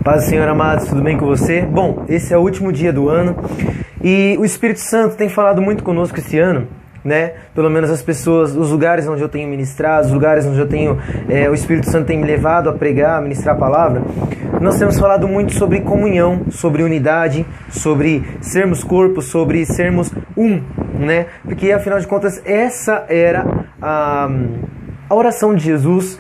Paz do Senhor, amados, tudo bem com você? Bom, esse é o último dia do ano e o Espírito Santo tem falado muito conosco esse ano, né? Pelo menos as pessoas, os lugares onde eu tenho ministrado, os lugares onde eu tenho, o Espírito Santo tem me levado a pregar, a ministrar a palavra. Nós temos falado muito sobre comunhão, sobre unidade, sobre sermos corpo, sobre sermos um, né? Porque afinal de contas essa era a oração de Jesus.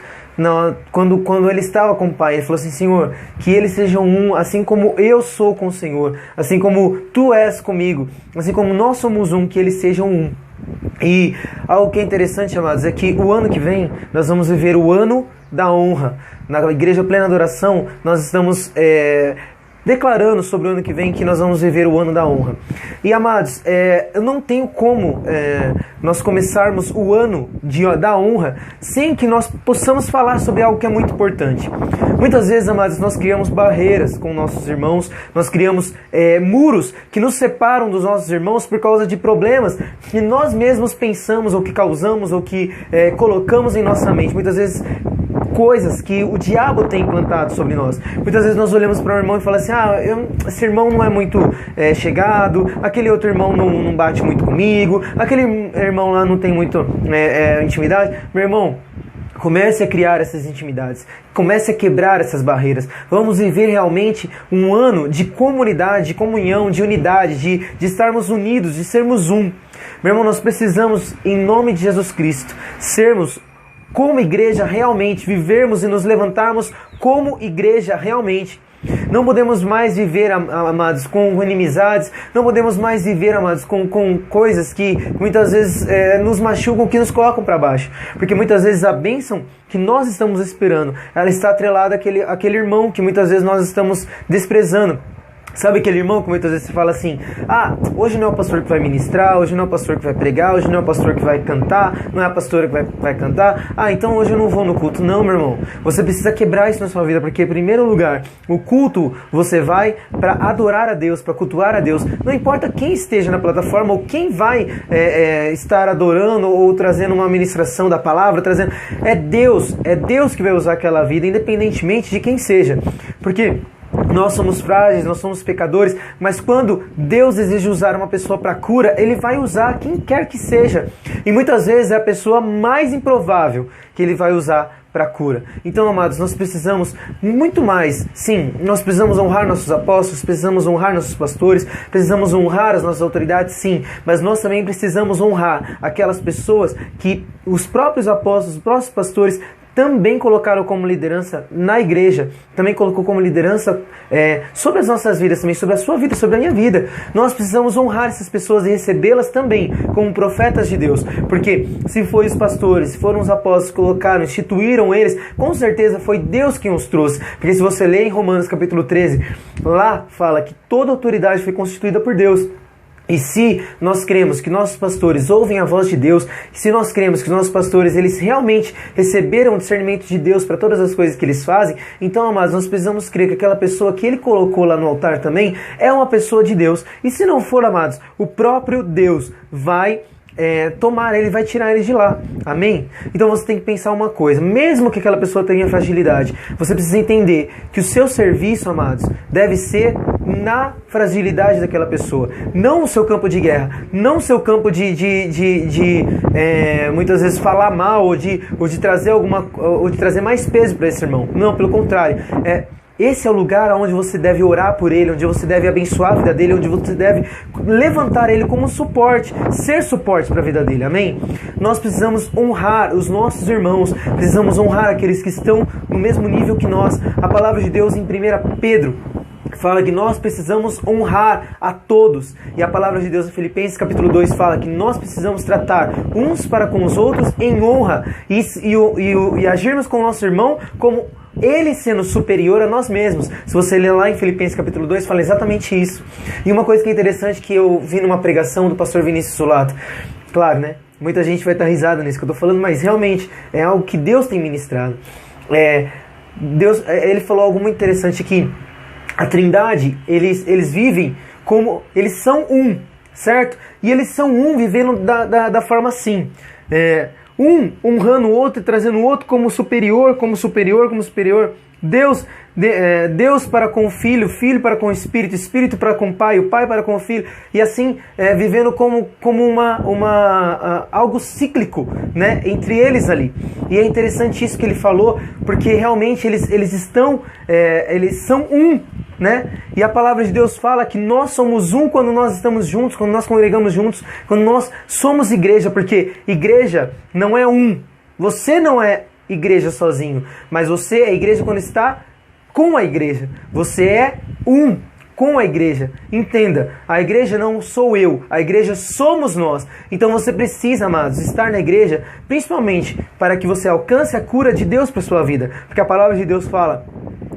Quando ele estava com o Pai, ele falou assim: Senhor, que eles sejam um, assim como eu sou com o Senhor, assim como tu és comigo, assim como nós somos um, que eles sejam um. E algo que é interessante, amados, é que o ano que vem nós vamos viver o ano da honra. Na Igreja Plena Adoração nós estamos declarando sobre o ano que vem que nós vamos viver o ano da honra. E amados, eu não tenho como nós começarmos o ano da honra sem que nós possamos falar sobre algo que é muito importante. Muitas vezes, amados, nós criamos barreiras com nossos irmãos, nós criamos muros que nos separam dos nossos irmãos por causa de problemas que nós mesmos pensamos, ou que causamos, ou que colocamos em nossa mente. Muitas vezes coisas que o diabo tem implantado sobre nós. Muitas vezes nós olhamos para um irmão e falamos assim: esse irmão não é muito chegado, aquele outro irmão não bate muito comigo, aquele irmão lá não tem muito intimidade. Meu irmão, comece a criar essas intimidades, comece a quebrar essas barreiras. Vamos viver realmente um ano de comunidade, de comunhão, de unidade, de estarmos unidos, de sermos um. Meu irmão, nós precisamos, em nome de Jesus Cristo, sermos como igreja realmente, vivermos e nos levantarmos como igreja realmente. Não podemos mais viver, amados, com inimizades, não podemos mais viver, amados, com coisas que muitas vezes nos machucam, que nos colocam para baixo. Porque muitas vezes a bênção que nós estamos esperando, ela está atrelada àquele irmão que muitas vezes nós estamos desprezando. Sabe aquele irmão que muitas vezes você fala assim: hoje não é o pastor que vai ministrar, hoje não é o pastor que vai pregar, hoje não é o pastor que vai cantar, não é a pastora que vai cantar, então hoje eu não vou no culto. Não, meu irmão, você precisa quebrar isso na sua vida, porque em primeiro lugar, o culto você vai para adorar a Deus, para cultuar a Deus. Não importa quem esteja na plataforma ou quem vai estar adorando ou trazendo uma ministração da palavra, é Deus que vai usar aquela vida, independentemente de quem seja. Porque nós somos frágeis, nós somos pecadores, mas quando Deus deseja usar uma pessoa para cura, Ele vai usar quem quer que seja. E muitas vezes é a pessoa mais improvável que Ele vai usar para cura. Então, amados, nós precisamos muito mais. Sim, nós precisamos honrar nossos apóstolos, precisamos honrar nossos pastores, precisamos honrar as nossas autoridades, sim, mas nós também precisamos honrar aquelas pessoas que os próprios apóstolos, os próprios pastores também colocaram como liderança na igreja, também colocou como liderança sobre as nossas vidas, também sobre a sua vida, sobre a minha vida. Nós precisamos honrar essas pessoas e recebê-las também como profetas de Deus, porque se foram os pastores, se foram os apóstolos que colocaram, instituíram eles, com certeza foi Deus quem os trouxe. Porque se você ler em Romanos capítulo 13, lá fala que toda autoridade foi constituída por Deus. E se nós cremos que nossos pastores ouvem a voz de Deus, se nós cremos que nossos pastores eles realmente receberam o discernimento de Deus para todas as coisas que eles fazem, então, amados, nós precisamos crer que aquela pessoa que Ele colocou lá no altar também é uma pessoa de Deus. E se não for, amados, o próprio Deus vai Ele vai tirar ele de lá. Amém? Então você tem que pensar uma coisa: mesmo que aquela pessoa tenha fragilidade, você precisa entender que o seu serviço, amados, deve ser na fragilidade daquela pessoa, não o seu campo de guerra, não o seu campo de muitas vezes falar mal ou de trazer ou de trazer mais peso para esse irmão. Não, pelo contrário. Esse é o lugar onde você deve orar por ele, onde você deve abençoar a vida dele, onde você deve levantar ele como suporte, ser suporte para a vida dele, amém? Nós precisamos honrar os nossos irmãos, precisamos honrar aqueles que estão no mesmo nível que nós. A palavra de Deus em 1 Pedro fala que nós precisamos honrar a todos. E a palavra de Deus em Filipenses capítulo 2 fala que nós precisamos tratar uns para com os outros em honra e agirmos com o nosso irmão como ele sendo superior a nós mesmos. Se você ler lá em Filipenses capítulo 2, fala exatamente isso. E uma coisa que é interessante que eu vi numa pregação do pastor Vinícius Solato, claro, né? Muita gente vai estar risada nisso que eu estou falando, mas realmente é algo que Deus tem ministrado. Ele falou algo muito interessante aqui. A Trindade, eles vivem como... Eles são um, certo? E eles são um vivendo da forma assim. Um honrando o outro e trazendo o outro como superior, como superior, como superior. Deus para com o Filho, Filho para com o Espírito, Espírito para com o Pai, o Pai para com o Filho, e assim vivendo como algo cíclico, né, entre eles ali. E é interessante isso que ele falou, porque realmente eles são um, né? E a palavra de Deus fala que nós somos um quando nós estamos juntos, quando nós congregamos juntos, quando nós somos igreja, porque igreja não é um. Você não é igreja sozinho, mas você é igreja quando está com a igreja. Você é um com a igreja. Entenda, a igreja não sou eu, a igreja somos nós. Então você precisa, amados, estar na igreja, principalmente para que você alcance a cura de Deus para a sua vida. Porque a palavra de Deus fala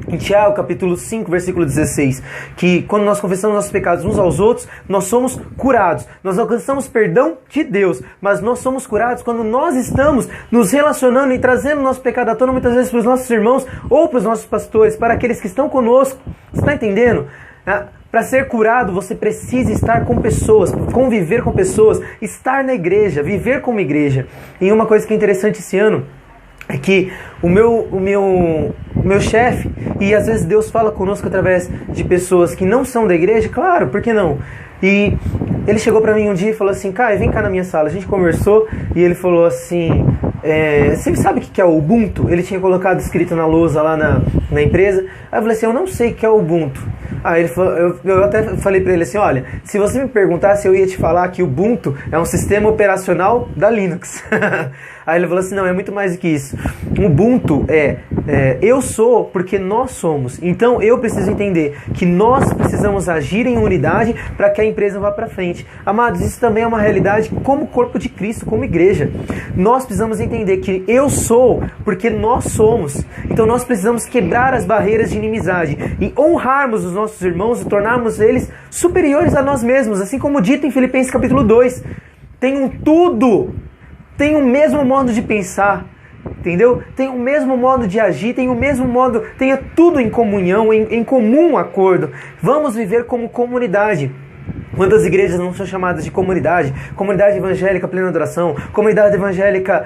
em Tiago, capítulo 5, versículo 16, que quando nós confessamos nossos pecados uns aos outros, nós somos curados. Nós alcançamos perdão de Deus, mas nós somos curados quando nós estamos nos relacionando e trazendo nosso pecado à tona, muitas vezes para os nossos irmãos ou para os nossos pastores, para aqueles que estão conosco. Você está entendendo? Para ser curado, você precisa estar com pessoas, conviver com pessoas, estar na igreja, viver como igreja. E uma coisa que é interessante esse ano é que o meu chefe, e às vezes Deus fala conosco através de pessoas que não são da igreja, claro, por que não? E ele chegou pra mim um dia e falou assim: Caio, vem cá na minha sala. A gente conversou e ele falou assim: você sabe o que é o Ubuntu? Ele tinha colocado escrito na lousa lá na empresa. Aí eu falei assim: eu não sei o que é o Ubuntu. Aí ele falou, eu até falei pra ele assim: olha, se você me perguntasse, eu ia te falar que o Ubuntu é um sistema operacional da Linux. Aí ele falou assim: não, é muito mais do que isso. O Ubuntu eu sou porque nós somos. Então eu preciso entender que nós precisamos agir em unidade para que a empresa vá para frente. Amados, isso também é uma realidade como corpo de Cristo, como igreja. Nós precisamos entender que eu sou porque nós somos. Então nós precisamos quebrar as barreiras de inimizade e honrarmos os nossos irmãos e tornarmos eles superiores a nós mesmos, assim como dito em Filipenses capítulo 2. Tenham tudo, tenham o mesmo modo de pensar, entendeu? Tenham o mesmo modo de agir, tenham o mesmo modo, tenha tudo em comunhão, em comum acordo. Vamos viver como comunidade. Quantas igrejas não são chamadas de comunidade? Comunidade evangélica plena adoração, comunidade evangélica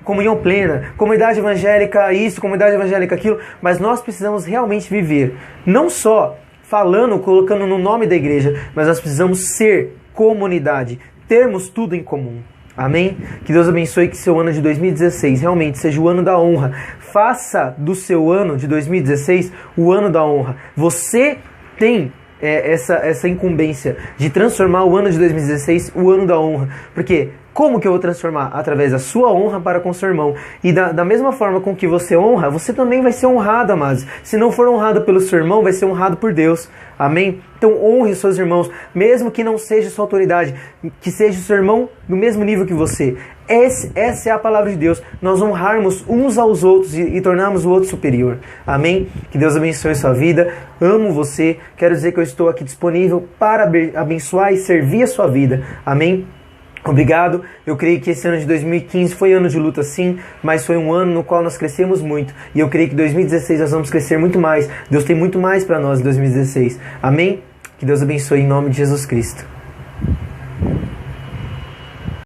comunhão plena, comunidade evangélica isso, comunidade evangélica aquilo. Mas nós precisamos realmente viver, não só falando, colocando no nome da igreja, mas nós precisamos ser comunidade, termos tudo em comum. Amém? Que Deus abençoe, que seu ano de 2016 realmente seja o ano da honra. Faça do seu ano de 2016 o ano da honra. Você tem essa incumbência de transformar o ano de 2016 o ano da honra. Porque como que eu vou transformar? Através da sua honra para com seu irmão. E da mesma forma com que você honra, você também vai ser honrado, amados. Se não for honrado pelo seu irmão, vai ser honrado por Deus. Amém? Então honre os seus irmãos, mesmo que não seja sua autoridade, que seja o seu irmão do mesmo nível que você. Essa é a palavra de Deus. Nós honrarmos uns aos outros e tornarmos o outro superior. Amém? Que Deus abençoe a sua vida. Amo você. Quero dizer que eu estou aqui disponível para abençoar e servir a sua vida. Amém? Obrigado. Eu creio que esse ano de 2015 foi ano de luta sim, mas foi um ano no qual nós crescemos muito. E eu creio que em 2016 nós vamos crescer muito mais. Deus tem muito mais para nós em 2016. Amém? Que Deus abençoe em nome de Jesus Cristo.